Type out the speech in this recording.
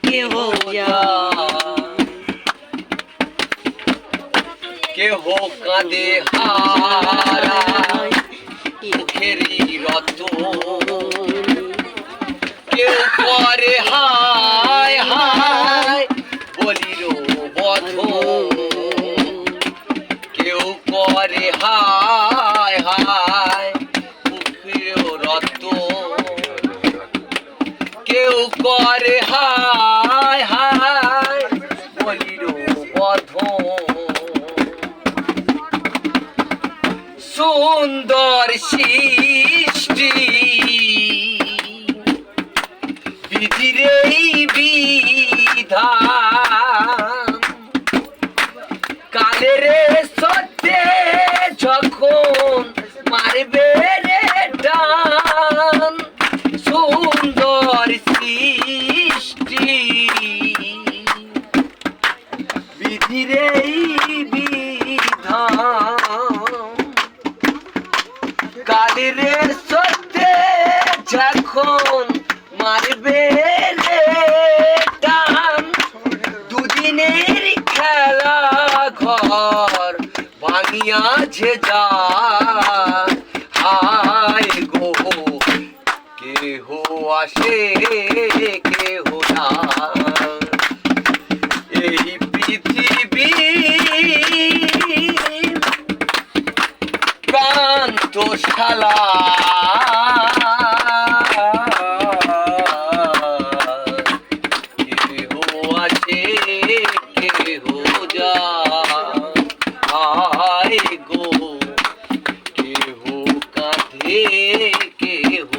কেহ কেহ কাঁদে হারায় মুখেরই রতন, কেউ করে হায় হায় বলির বধন, কেউ করে হায় হায় মুখের রতন, কেউ করে হায় হায় বলির বধন। সুন্দর সৃষ্টি বিধির এই বিধান, কালের সত্যে যখন মারবে রে টান। সুন্দর সৃষ্টি বিধির এই বিধান, কালের সত্যে যখন মারবে রে টান। দুদিনের খেলা ঘর ভাঙিয়াছে যা, হায় গো কেহ আসে কেহ না। এই পৃথিবী প্রান্তশালা